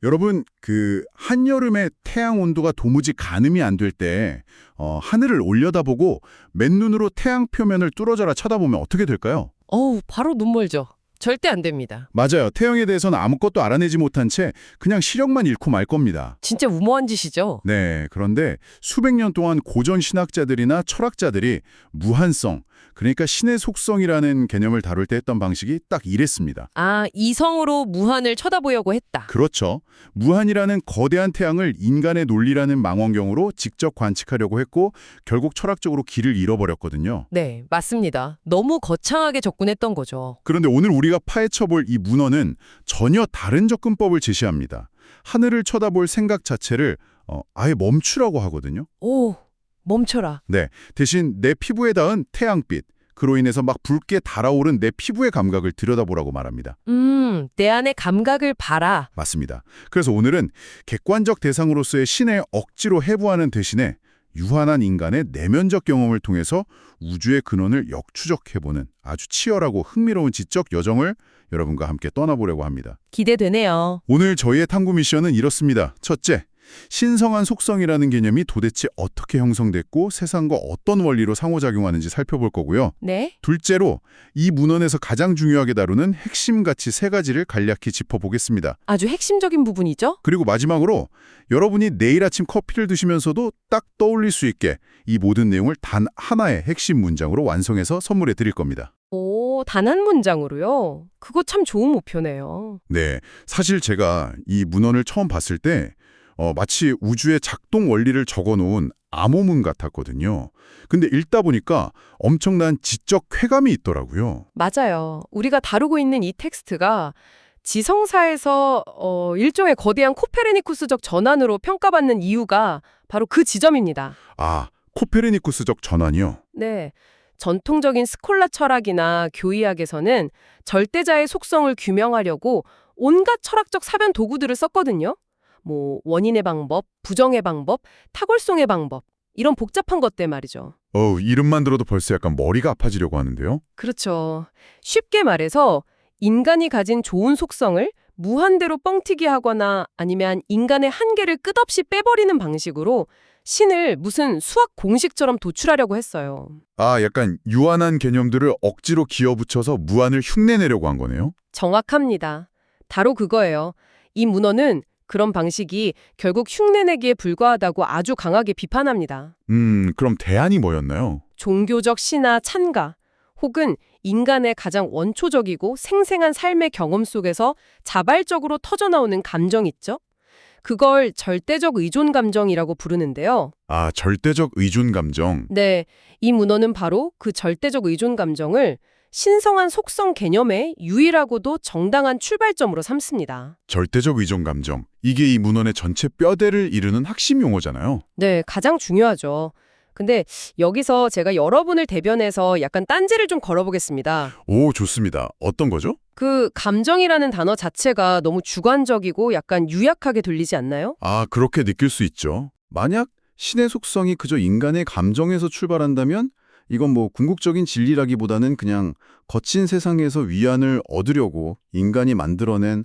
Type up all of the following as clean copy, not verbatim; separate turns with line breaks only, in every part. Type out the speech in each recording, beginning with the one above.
여러분, 한여름에 태양 온도가 도무지 가늠이 안 될 때, 하늘을 올려다보고 맨눈으로 태양 표면을 뚫어져라 쳐다보면 어떻게 될까요?
어우, 바로 눈멀죠. 절대 안 됩니다.
맞아요. 태양에 대해서는 아무것도 알아내지 못한 채 그냥 시력만 잃고 말 겁니다.
진짜 무모한 짓이죠.
네, 그런데 수백 년 동안 고전 신학자들이나 철학자들이 무한성, 그러니까 신의 속성이라는 개념을 다룰 때 했던 방식이 딱 이랬습니다.
아, 이성으로 무한을 쳐다보려고 했다.
그렇죠. 무한이라는 거대한 태양을 인간의 논리라는 망원경으로 직접 관측하려고 했고 결국 철학적으로 길을 잃어버렸거든요.
네, 맞습니다. 너무 거창하게 접근했던 거죠.
그런데 오늘 우리가 파헤쳐볼 이 문헌은 전혀 다른 접근법을 제시합니다. 하늘을 쳐다볼 생각 자체를 아예 멈추라고 하거든요.
오, 멈춰라.
네, 대신 내 피부에 닿은 태양빛, 그로 인해서 막 붉게 달아오른 내 피부의 감각을 들여다보라고 말합니다.
내 안의 감각을 봐라.
맞습니다. 그래서 오늘은 객관적 대상으로서의 신을 억지로 해부하는 대신에 유한한 인간의 내면적 경험을 통해서 우주의 근원을 역추적해보는 아주 치열하고 흥미로운 지적 여정을 여러분과 함께 떠나보려고 합니다.
기대되네요.
오늘 저희의 탐구 미션은 이렇습니다. 첫째, 신성한 속성이라는 개념이 도대체 어떻게 형성됐고 세상과 어떤 원리로 상호작용하는지 살펴볼 거고요.
네?
둘째로 이 문헌에서 가장 중요하게 다루는 핵심 가치 세 가지를 간략히 짚어보겠습니다.
아주 핵심적인 부분이죠?
그리고 마지막으로 여러분이 내일 아침 커피를 드시면서도 딱 떠올릴 수 있게 이 모든 내용을 단 하나의 핵심 문장으로 완성해서 선물해 드릴 겁니다.
오, 단 한 문장으로요? 그거 참 좋은 목표네요.
네, 사실 제가 이 문헌을 처음 봤을 때 마치 우주의 작동 원리를 적어놓은 암호문 같았거든요. 근데 읽다 보니까 엄청난 지적 쾌감이 있더라고요.
맞아요. 우리가 다루고 있는 이 텍스트가 지성사에서 일종의 거대한 코페르니쿠스적 전환으로 평가받는 이유가 바로 그 지점입니다.
아, 코페르니쿠스적 전환이요?
네. 전통적인 스콜라 철학이나 교의학에서는 절대자의 속성을 규명하려고 온갖 철학적 사변 도구들을 썼거든요. 뭐 원인의 방법, 부정의 방법, 타골송의 방법 이런 복잡한 것들 말이죠.
이름만 들어도 벌써 약간 머리가 아파지려고 하는데요.
그렇죠. 쉽게 말해서 인간이 가진 좋은 속성을 무한대로 뻥튀기 하거나 아니면 인간의 한계를 끝없이 빼버리는 방식으로 신을 무슨 수학 공식처럼 도출하려고 했어요.
아, 약간 유한한 개념들을 억지로 기어붙여서 무한을 흉내내려고 한 거네요.
정확합니다. 바로 그거예요. 이 문헌은 그런 방식이 결국 흉내내기에 불과하다고 아주 강하게 비판합니다.
그럼 대안이 뭐였나요?
종교적 신화 찬가 혹은 인간의 가장 원초적이고 생생한 삶의 경험 속에서 자발적으로 터져나오는 감정 있죠? 그걸 절대적 의존 감정이라고 부르는데요.
아, 절대적 의존 감정.
네, 이 문헌은 바로 그 절대적 의존 감정을 신성한 속성 개념의 유일하고도 정당한 출발점으로 삼습니다.
절대적 의존 감정. 이게 이 문헌의 전체 뼈대를 이루는 핵심 용어잖아요.
네, 가장 중요하죠. 근데 여기서 제가 여러분을 대변해서 약간 딴지를 좀 걸어보겠습니다.
오, 좋습니다. 어떤 거죠?
그 감정이라는 단어 자체가 너무 주관적이고 약간 유약하게 들리지 않나요?
아, 그렇게 느낄 수 있죠. 만약 신의 속성이 그저 인간의 감정에서 출발한다면 이건 뭐 궁극적인 진리라기보다는 그냥 거친 세상에서 위안을 얻으려고 인간이 만들어낸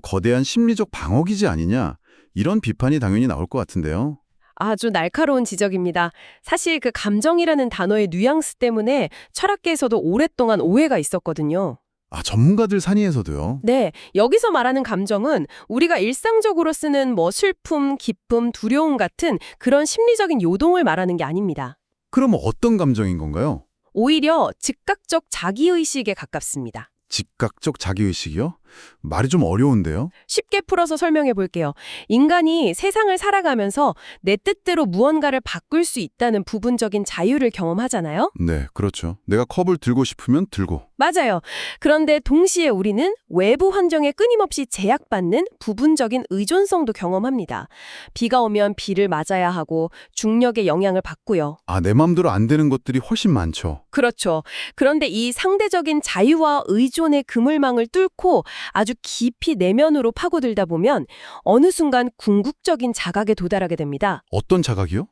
거대한 심리적 방어기지 아니냐, 이런 비판이 당연히 나올 것 같은데요.
아주 날카로운 지적입니다. 사실 그 감정이라는 단어의 뉘앙스 때문에 철학계에서도 오랫동안 오해가 있었거든요.
아, 전문가들 사이에서도요.
네, 여기서 말하는 감정은 우리가 일상적으로 쓰는 뭐 슬픔, 기쁨, 두려움 같은 그런 심리적인 요동을 말하는 게 아닙니다.
그럼 어떤 감정인 건가요?
오히려 즉각적 자기의식에 가깝습니다.
즉각적 자기의식이요? 말이 좀 어려운데요?
쉽게 풀어서 설명해 볼게요. 인간이 세상을 살아가면서 내 뜻대로 무언가를 바꿀 수 있다는 부분적인 자유를 경험하잖아요.
네, 그렇죠. 내가 컵을 들고 싶으면 들고.
맞아요. 그런데 동시에 우리는 외부 환경에 끊임없이 제약받는 부분적인 의존성도 경험합니다. 비가 오면 비를 맞아야 하고 중력의 영향을 받고요.
아, 내 맘대로 안 되는 것들이 훨씬 많죠.
그렇죠. 그런데 이 상대적인 자유와 의존의 그물망을 뚫고 아주 깊이 내면으로 파고들다 보면 어느 순간 궁극적인 자각에 도달하게 됩니다.
어떤 자각이요?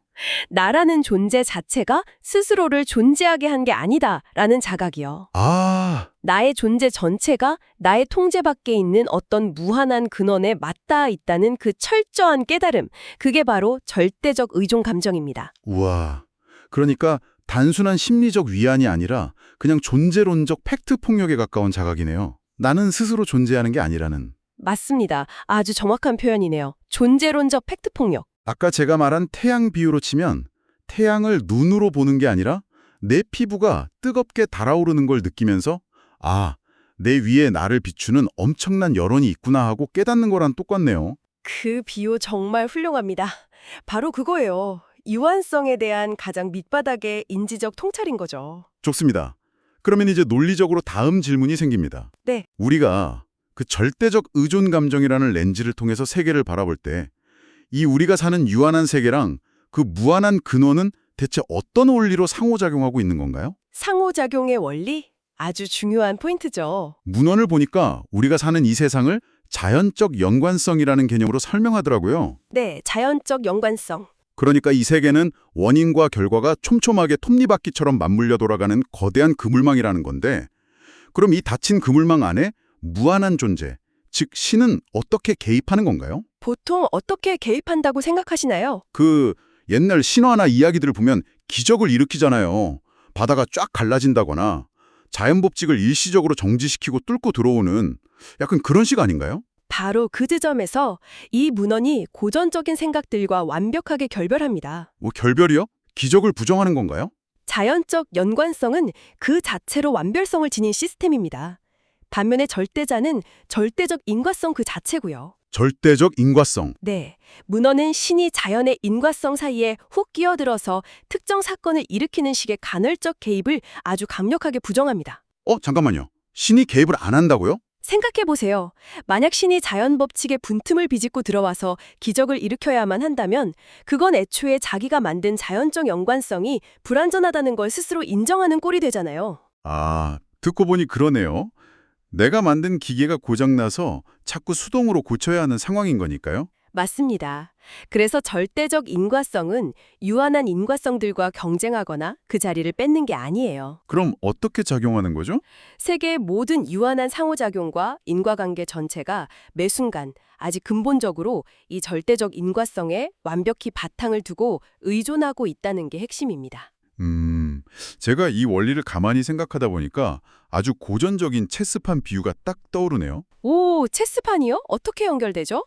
나라는 존재 자체가 스스로를 존재하게 한 게 아니다라는 자각이요.
아,
나의 존재 전체가 나의 통제 밖에 있는 어떤 무한한 근원에 맞닿아 있다는 그 철저한 깨달음, 그게 바로 절대적 의존 감정입니다.
우와. 그러니까 단순한 심리적 위안이 아니라 그냥 존재론적 팩트 폭력에 가까운 자각이네요. 나는 스스로 존재하는 게 아니라는.
맞습니다. 아주 정확한 표현이네요. 존재론적 팩트 폭력.
아까 제가 말한 태양 비유로 치면 태양을 눈으로 보는 게 아니라 내 피부가 뜨겁게 달아오르는 걸 느끼면서 아, 내 위에 나를 비추는 엄청난 여론이 있구나 하고 깨닫는 거랑 똑같네요.
그 비유 정말 훌륭합니다. 바로 그거예요. 유한성에 대한 가장 밑바닥의 인지적 통찰인 거죠.
좋습니다. 그러면 이제 논리적으로 다음 질문이 생깁니다.
네.
우리가 그 절대적 의존 감정이라는 렌즈를 통해서 세계를 바라볼 때 이 우리가 사는 유한한 세계랑 그 무한한 근원은 대체 어떤 원리로 상호작용하고 있는 건가요?
상호작용의 원리? 아주 중요한 포인트죠.
문헌을 보니까 우리가 사는 이 세상을 자연적 연관성이라는 개념으로 설명하더라고요.
네, 자연적 연관성.
그러니까 이 세계는 원인과 결과가 촘촘하게 톱니바퀴처럼 맞물려 돌아가는 거대한 그물망이라는 건데 그럼 이 닫힌 그물망 안에 무한한 존재, 즉 신은 어떻게 개입하는 건가요?
보통 어떻게 개입한다고 생각하시나요?
그 옛날 신화나 이야기들을 보면 기적을 일으키잖아요. 바다가 쫙 갈라진다거나 자연법칙을 일시적으로 정지시키고 뚫고 들어오는 약간 그런 식 아닌가요?
바로 그 지점에서 이 문헌이 고전적인 생각들과 완벽하게 결별합니다.
뭐 결별이요? 기적을 부정하는 건가요?
자연적 연관성은 그 자체로 완별성을 지닌 시스템입니다. 반면에 절대자는 절대적 인과성 그 자체고요.
절대적 인과성.
네, 문헌은 신이 자연의 인과성 사이에 훅 끼어들어서 특정 사건을 일으키는 식의 간헐적 개입을 아주 강력하게 부정합니다.
잠깐만요. 신이 개입을 안 한다고요?
생각해보세요. 만약 신이 자연 법칙의 분틈을 비집고 들어와서 기적을 일으켜야만 한다면 그건 애초에 자기가 만든 자연적 연관성이 불완전하다는 걸 스스로 인정하는 꼴이 되잖아요.
아, 듣고 보니 그러네요. 내가 만든 기계가 고장나서 자꾸 수동으로 고쳐야 하는 상황인 거니까요.
맞습니다. 그래서 절대적 인과성은 유한한 인과성들과 경쟁하거나 그 자리를 뺏는 게 아니에요.
그럼 어떻게 작용하는 거죠?
세계의 모든 유한한 상호작용과 인과관계 전체가 매 순간 아직 근본적으로 이 절대적 인과성에 완벽히 바탕을 두고 의존하고 있다는 게 핵심입니다.
제가 이 원리를 가만히 생각하다 보니까 아주 고전적인 체스판 비유가 딱 떠오르네요.
오, 체스판이요? 어떻게 연결되죠?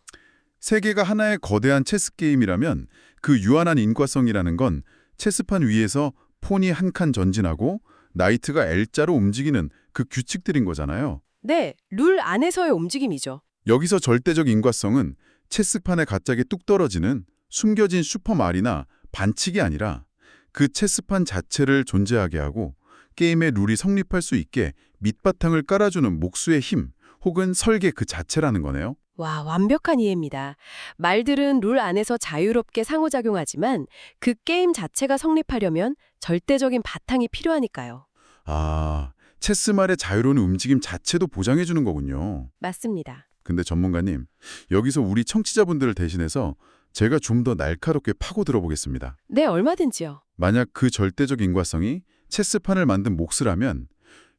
세계가 하나의 거대한 체스 게임이라면 그 유한한 인과성이라는 건 체스판 위에서 폰이 한 칸 전진하고 나이트가 L자로 움직이는 그 규칙들인 거잖아요.
네, 룰 안에서의 움직임이죠.
여기서 절대적 인과성은 체스판에 갑자기 뚝 떨어지는 숨겨진 슈퍼말이나 반칙이 아니라 그 체스판 자체를 존재하게 하고 게임의 룰이 성립할 수 있게 밑바탕을 깔아주는 목수의 힘 혹은 설계 그 자체라는 거네요.
와, 완벽한 이해입니다. 말들은 룰 안에서 자유롭게 상호작용하지만 그 게임 자체가 성립하려면 절대적인 바탕이 필요하니까요.
아, 체스말의 자유로운 움직임 자체도 보장해주는 거군요.
맞습니다.
근데 전문가님, 여기서 우리 청취자분들을 대신해서 제가 좀 더 날카롭게 파고 들어보겠습니다.
네, 얼마든지요.
만약 그 절대적 인과성이 체스판을 만든 몫이라면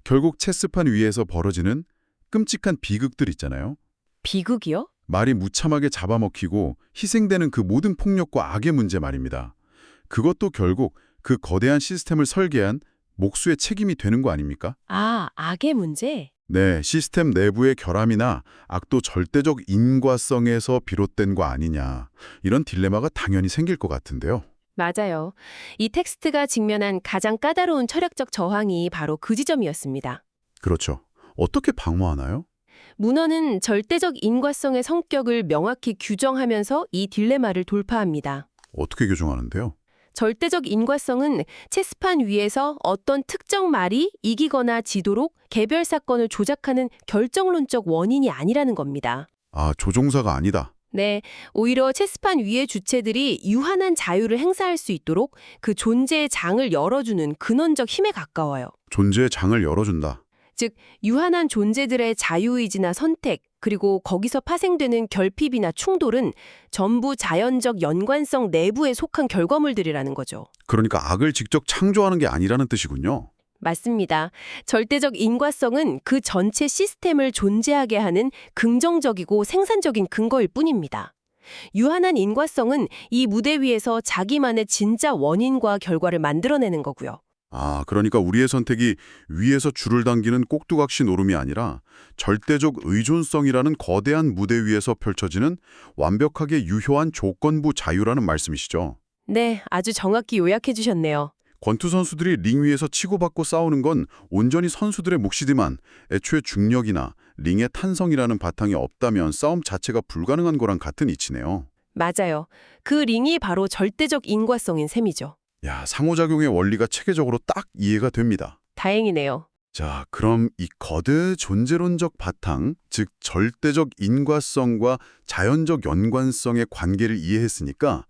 결국 체스판 위에서 벌어지는 끔찍한 비극들 있잖아요.
비극이요?
말이 무참하게 잡아먹히고 희생되는 그 모든 폭력과 악의 문제 말입니다. 그것도 결국 그 거대한 시스템을 설계한 목수의 책임이 되는 거 아닙니까?
아, 악의 문제?
네, 시스템 내부의 결함이나 악도 절대적 인과성에서 비롯된 거 아니냐. 이런 딜레마가 당연히 생길 것 같은데요.
맞아요. 이 텍스트가 직면한 가장 까다로운 철학적 저항이 바로 그 지점이었습니다.
그렇죠. 어떻게 방어하나요?
문헌은 절대적 인과성의 성격을 명확히 규정하면서 이 딜레마를 돌파합니다.
어떻게 규정하는데요?
절대적 인과성은 체스판 위에서 어떤 특정 말이 이기거나 지도록 개별 사건을 조작하는 결정론적 원인이 아니라는 겁니다.
아, 조종사가 아니다.
네, 오히려 체스판 위의 주체들이 유한한 자유를 행사할 수 있도록 그 존재의 장을 열어주는 근원적 힘에 가까워요.
존재의 장을 열어준다.
즉, 유한한 존재들의 자유의지나 선택, 그리고 거기서 파생되는 결핍이나 충돌은 전부 자연적 연관성 내부에 속한 결과물들이라는 거죠.
그러니까 악을 직접 창조하는 게 아니라는 뜻이군요.
맞습니다. 절대적 인과성은 그 전체 시스템을 존재하게 하는 긍정적이고 생산적인 근거일 뿐입니다. 유한한 인과성은 이 무대 위에서 자기만의 진짜 원인과 결과를 만들어내는 거고요.
아, 그러니까 우리의 선택이 위에서 줄을 당기는 꼭두각시 노름이 아니라 절대적 의존성이라는 거대한 무대 위에서 펼쳐지는 완벽하게 유효한 조건부 자유라는 말씀이시죠.
네, 아주 정확히 요약해 주셨네요.
권투 선수들이 링 위에서 치고받고 싸우는 건 온전히 선수들의 몫이지만 애초에 중력이나 링의 탄성이라는 바탕이 없다면 싸움 자체가 불가능한 거랑 같은 이치네요.
맞아요. 그 링이 바로 절대적 인과성인 셈이죠.
야, 상호작용의 원리가 체계적으로 딱 이해가 됩니다.
다행이네요.
자, 그럼 이 거대 존재론적 바탕, 즉 절대적 인과성과 자연적 연관성의 관계를 이해했으니까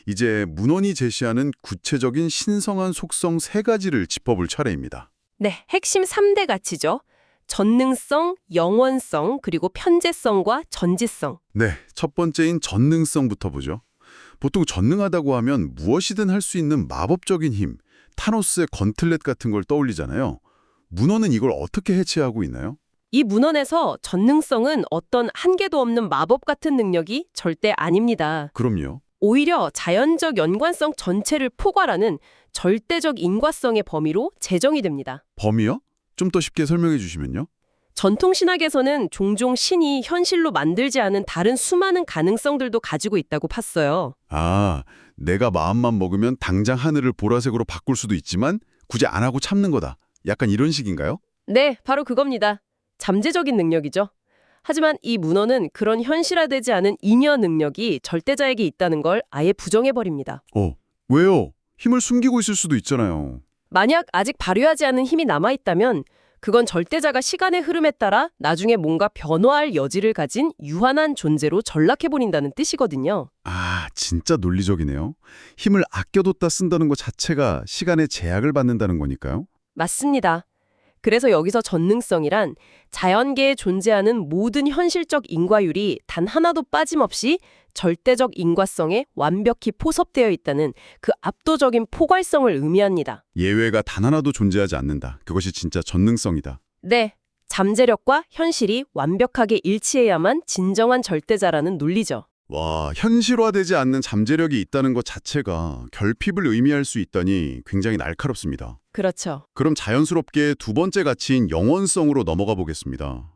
이제 문헌이 제시하는 구체적인 신성한 속성 세 가지를 짚어볼 차례입니다.
네, 핵심 3대 가치죠. 전능성, 영원성, 그리고 편재성과 전지성.
네, 첫 번째인 전능성부터 보죠. 보통 전능하다고 하면 무엇이든 할 수 있는 마법적인 힘, 타노스의 건틀렛 같은 걸 떠올리잖아요. 문헌은 이걸 어떻게 해체하고 있나요?
이 문헌에서 전능성은 어떤 한계도 없는 마법 같은 능력이 절대 아닙니다.
그럼요.
오히려 자연적 연관성 전체를 포괄하는 절대적 인과성의 범위로 제정이 됩니다.
범위요? 좀 더 쉽게 설명해 주시면요.
전통 신학에서는 종종 신이 현실로 만들지 않은 다른 수많은 가능성들도 가지고 있다고 팠어요.
아, 내가 마음만 먹으면 당장 하늘을 보라색으로 바꿀 수도 있지만 굳이 안 하고 참는 거다. 약간 이런 식인가요?
네, 바로 그겁니다. 잠재적인 능력이죠. 하지만 이 문헌은 그런 현실화되지 않은 잉여 능력이 절대자에게 있다는 걸 아예 부정해버립니다.
왜요? 힘을 숨기고 있을 수도 있잖아요.
만약 아직 발휘하지 않은 힘이 남아있다면 그건 절대자가 시간의 흐름에 따라 나중에 뭔가 변화할 여지를 가진 유한한 존재로 전락해버린다는 뜻이거든요.
아, 진짜 논리적이네요. 힘을 아껴뒀다 쓴다는 것 자체가 시간의 제약을 받는다는 거니까요.
맞습니다. 그래서 여기서 전능성이란 자연계에 존재하는 모든 현실적 인과율이 단 하나도 빠짐없이 절대적 인과성에 완벽히 포섭되어 있다는 그 압도적인 포괄성을 의미합니다.
예외가 단 하나도 존재하지 않는다. 그것이 진짜 전능성이다.
네, 잠재력과 현실이 완벽하게 일치해야만 진정한 절대자라는 논리죠.
와, 현실화되지 않는 잠재력이 있다는 것 자체가 결핍을 의미할 수 있다니 굉장히 날카롭습니다.
그렇죠.
그럼 자연스럽게 두 번째 가치인 영원성으로 넘어가 보겠습니다.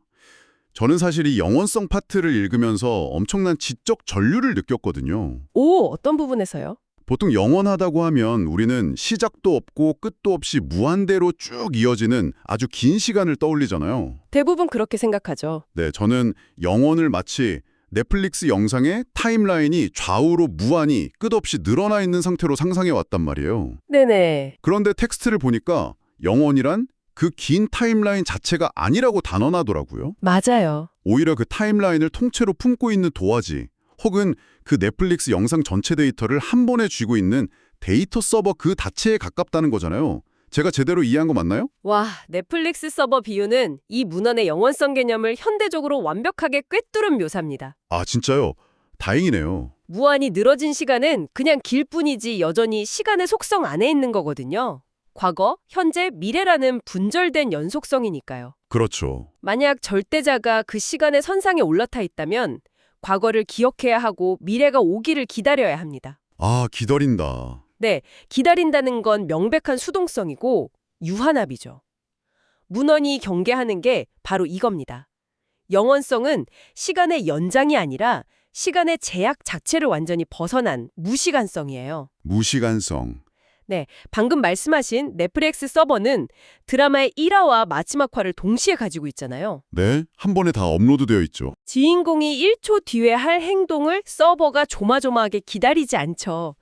저는 사실 이 영원성 파트를 읽으면서 엄청난 지적 전류를 느꼈거든요.
오, 어떤 부분에서요?
보통 영원하다고 하면 우리는 시작도 없고 끝도 없이 무한대로 쭉 이어지는 아주 긴 시간을 떠올리잖아요.
대부분 그렇게 생각하죠.
네, 저는 영원을 마치 넷플릭스 영상의 타임라인이 좌우로 무한히 끝없이 늘어나 있는 상태로 상상해 왔단 말이에요.
네네.
그런데 텍스트를 보니까 영원이란 그 긴 타임라인 자체가 아니라고 단언하더라고요.
맞아요.
오히려 그 타임라인을 통째로 품고 있는 도화지 혹은 그 넷플릭스 영상 전체 데이터를 한 번에 쥐고 있는 데이터 서버 그 자체에 가깝다는 거잖아요. 제가 제대로 이해한 거 맞나요?
와, 넷플릭스 서버 비유는 이 문헌의 영원성 개념을 현대적으로 완벽하게 꿰뚫은 묘사입니다.
아, 진짜요? 다행이네요.
무한히 늘어진 시간은 그냥 길 뿐이지 여전히 시간의 속성 안에 있는 거거든요. 과거, 현재, 미래라는 분절된 연속성이니까요.
그렇죠.
만약 절대자가 그 시간의 선상에 올라타 있다면 과거를 기억해야 하고 미래가 오기를 기다려야 합니다.
아, 기다린다.
네, 기다린다는 건 명백한 수동성이고 유한합이죠. 문헌이 경계하는 게 바로 이겁니다. 영원성은 시간의 연장이 아니라 시간의 제약 자체를 완전히 벗어난 무시간성이에요.
무시간성.
네, 방금 말씀하신 넷플릭스 서버는 드라마의 1화와 마지막 화를 동시에 가지고 있잖아요.
네, 한 번에 다 업로드되어 있죠.
주인공이 1초 뒤에 할 행동을 서버가 조마조마하게 기다리지 않죠.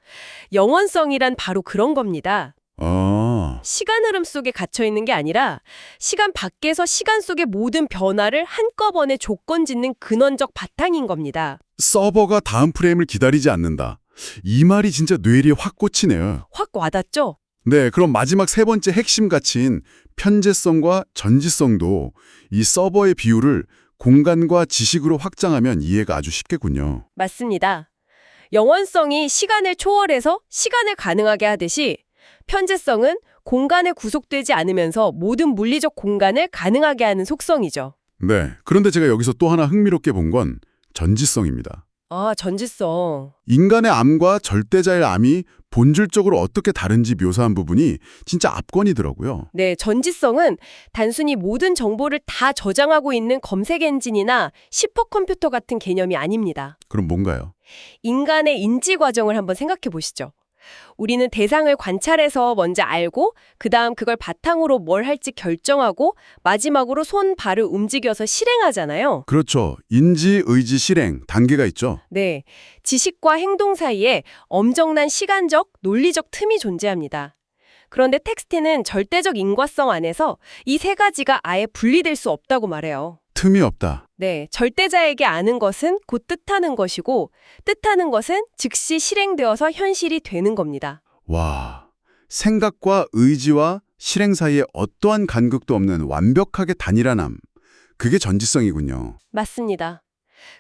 영원성이란 바로 그런 겁니다.
아,
시간 흐름 속에 갇혀 있는 게 아니라 시간 밖에서 시간 속의 모든 변화를 한꺼번에 조건 짓는 근원적 바탕인 겁니다.
서버가 다음 프레임을 기다리지 않는다. 이 말이 진짜 뇌리에 확 꽂히네요.
확 와닿죠?
네, 그럼 마지막 세 번째 핵심 가치인 편재성과 전지성도 이 서버의 비율을 공간과 지식으로 확장하면 이해가 아주 쉽겠군요.
맞습니다. 영원성이 시간을 초월해서 시간을 가능하게 하듯이 편재성은 공간에 구속되지 않으면서 모든 물리적 공간을 가능하게 하는 속성이죠.
네, 그런데 제가 여기서 또 하나 흥미롭게 본 건 전지성입니다.
아, 전지성.
인간의 암과 절대자의 암이 본질적으로 어떻게 다른지 묘사한 부분이 진짜 압권이더라고요.
네, 전지성은 단순히 모든 정보를 다 저장하고 있는 검색 엔진이나 슈퍼컴퓨터 같은 개념이 아닙니다.
그럼 뭔가요?
인간의 인지 과정을 한번 생각해 보시죠. 우리는 대상을 관찰해서 먼저 알고 그다음 그걸 바탕으로 뭘 할지 결정하고 마지막으로 손, 발을 움직여서 실행하잖아요.
그렇죠. 인지, 의지, 실행 단계가 있죠.
네, 지식과 행동 사이에 엄청난 시간적, 논리적 틈이 존재합니다. 그런데 텍스트는 절대적 인과성 안에서 이 세 가지가 아예 분리될 수 없다고 말해요.
틈이 없다.
네, 절대자에게 아는 것은 곧 뜻하는 것이고 뜻하는 것은 즉시 실행되어서 현실이 되는 겁니다.
와, 생각과 의지와 실행 사이에 어떠한 간극도 없는 완벽하게 단일한함. 그게 전지성이군요.
맞습니다.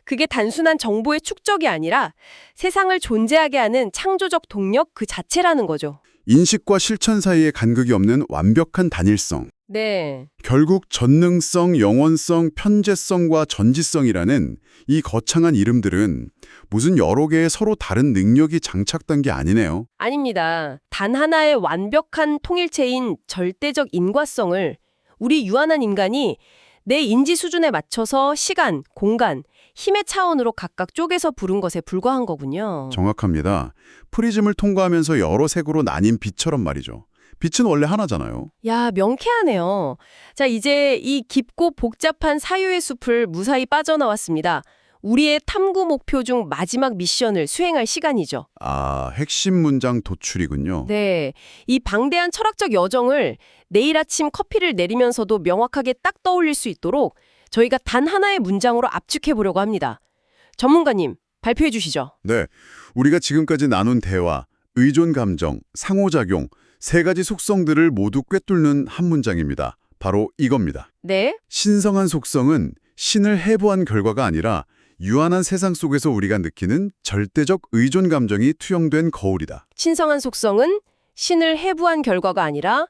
그게 단순한 정보의 축적이 아니라 세상을 존재하게 하는 창조적 동력 그 자체라는 거죠.
인식과 실천 사이에 간극이 없는 완벽한 단일성.
네.
결국 전능성, 영원성, 편재성과 전지성이라는 이 거창한 이름들은 무슨 여러 개의 서로 다른 능력이 장착된 게 아니네요.
아닙니다. 단 하나의 완벽한 통일체인 절대적 인과성을 우리 유한한 인간이 내 인지 수준에 맞춰서 시간, 공간, 힘의 차원으로 각각 쪼개서 부른 것에 불과한 거군요.
정확합니다. 프리즘을 통과하면서 여러 색으로 나뉜 빛처럼 말이죠. 빛은 원래 하나잖아요.
야, 명쾌하네요. 자, 이제 이 깊고 복잡한 사유의 숲을 무사히 빠져나왔습니다. 우리의 탐구 목표 중 마지막 미션을 수행할 시간이죠.
아, 핵심 문장 도출이군요.
네, 이 방대한 철학적 여정을 내일 아침 커피를 내리면서도 명확하게 딱 떠올릴 수 있도록 저희가 단 하나의 문장으로 압축해 보려고 합니다. 전문가님, 발표해 주시죠.
네, 우리가 지금까지 나눈 대화, 의존 감정, 상호작용, 세 가지 속성들을 모두 꿰뚫는 한 문장입니다. 바로 이겁니다.
네,
신성한 속성은 신을 해부한 결과가 아니라 유한한 세상 속에서 우리가 느끼는 절대적 의존 감정이 투영된 거울이다.
신성한 속성은 신을 해부한 결과가 아니라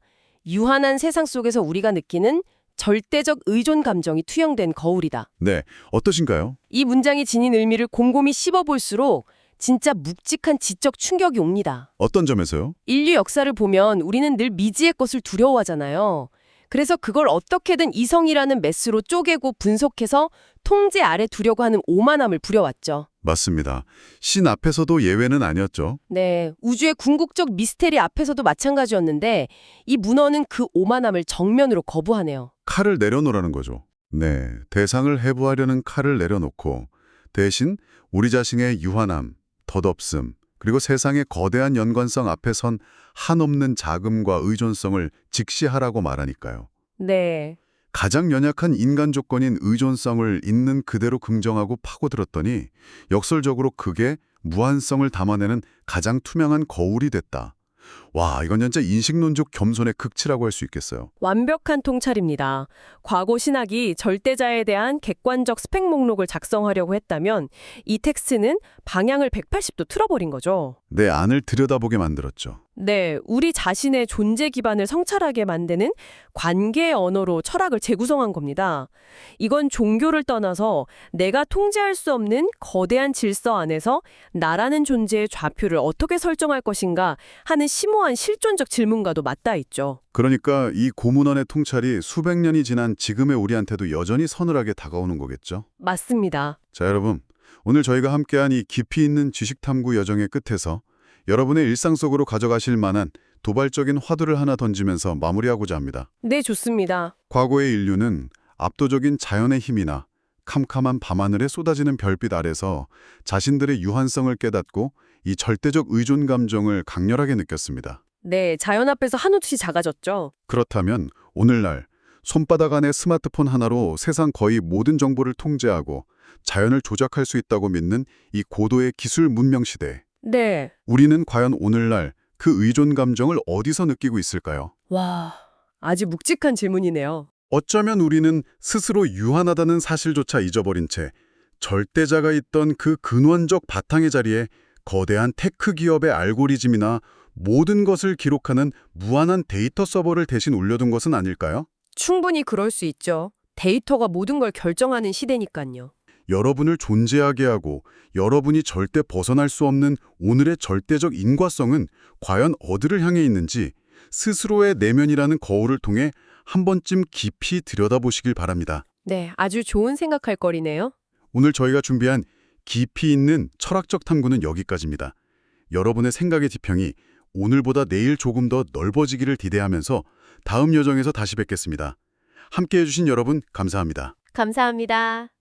유한한 세상 속에서 우리가 느끼는 절대적 의존 감정이 투영된 거울이다.
네, 어떠신가요?
이 문장이 지닌 의미를 곰곰이 씹어볼수록 진짜 묵직한 지적 충격이 옵니다.
어떤 점에서요?
인류 역사를 보면 우리는 늘 미지의 것을 두려워하잖아요. 그래서 그걸 어떻게든 이성이라는 메스로 쪼개고 분석해서 통제 아래 두려고 하는 오만함을 부려왔죠.
맞습니다. 신 앞에서도 예외는 아니었죠.
네, 우주의 궁극적 미스테리 앞에서도 마찬가지였는데 이 문헌은 그 오만함을 정면으로 거부하네요.
칼을 내려놓으라는 거죠. 네, 대상을 해부하려는 칼을 내려놓고 대신 우리 자신의 유한함, 덧없음, 그리고 세상의 거대한 연관성 앞에 선 한없는 자금과 의존성을 직시하라고 말하니까요.
네,
가장 연약한 인간 조건인 의존성을 있는 그대로 긍정하고 파고들었더니 역설적으로 그게 무한성을 담아내는 가장 투명한 거울이 됐다. 와, 이건 진짜 인식론적 겸손의 극치라고 할 수 있겠어요.
완벽한 통찰입니다. 과거 신학이 절대자에 대한 객관적 스펙 목록을 작성하려고 했다면 이 텍스트는 방향을 180도 틀어버린 거죠.
내 안을 들여다보게 만들었죠.
네, 우리 자신의 존재 기반을 성찰하게 만드는 관계의 언어로 철학을 재구성한 겁니다. 이건 종교를 떠나서 내가 통제할 수 없는 거대한 질서 안에서 나라는 존재의 좌표를 어떻게 설정할 것인가 하는 심오한 실존적 질문과도 맞닿아 있죠.
그러니까 이 고문원의 통찰이 수백 년이 지난 지금의 우리한테도 여전히 서늘하게 다가오는 거겠죠.
맞습니다.
자, 여러분. 오늘 저희가 함께한 이 깊이 있는 지식 탐구 여정의 끝에서 여러분의 일상 속으로 가져가실 만한 도발적인 화두를 하나 던지면서 마무리하고자 합니다.
네, 좋습니다.
과거의 인류는 압도적인 자연의 힘이나 캄캄한 밤하늘에 쏟아지는 별빛 아래서 자신들의 유한성을 깨닫고 이 절대적 의존 감정을 강렬하게 느꼈습니다.
네, 자연 앞에서 한없이 작아졌죠.
그렇다면 오늘날 손바닥 안의 스마트폰 하나로 세상 거의 모든 정보를 통제하고 자연을 조작할 수 있다고 믿는 이 고도의 기술 문명 시대.
네,
우리는 과연 오늘날 그 의존 감정을 어디서 느끼고 있을까요?
와, 아주 묵직한 질문이네요.
어쩌면 우리는 스스로 유한하다는 사실조차 잊어버린 채 절대자가 있던 그 근원적 바탕의 자리에 거대한 테크 기업의 알고리즘이나 모든 것을 기록하는 무한한 데이터 서버를 대신 올려둔 것은 아닐까요?
충분히 그럴 수 있죠. 데이터가 모든 걸 결정하는 시대니까요.
여러분을 존재하게 하고 여러분이 절대 벗어날 수 없는 오늘의 절대적 인과성은 과연 어디를 향해 있는지 스스로의 내면이라는 거울을 통해 한 번쯤 깊이 들여다보시길 바랍니다.
네, 아주 좋은 생각할 거리네요.
오늘 저희가 준비한 깊이 있는 철학적 탐구는 여기까지입니다. 여러분의 생각의 지평이 오늘보다 내일 조금 더 넓어지기를 기대하면서 다음 여정에서 다시 뵙겠습니다. 함께해 주신 여러분 감사합니다.
감사합니다.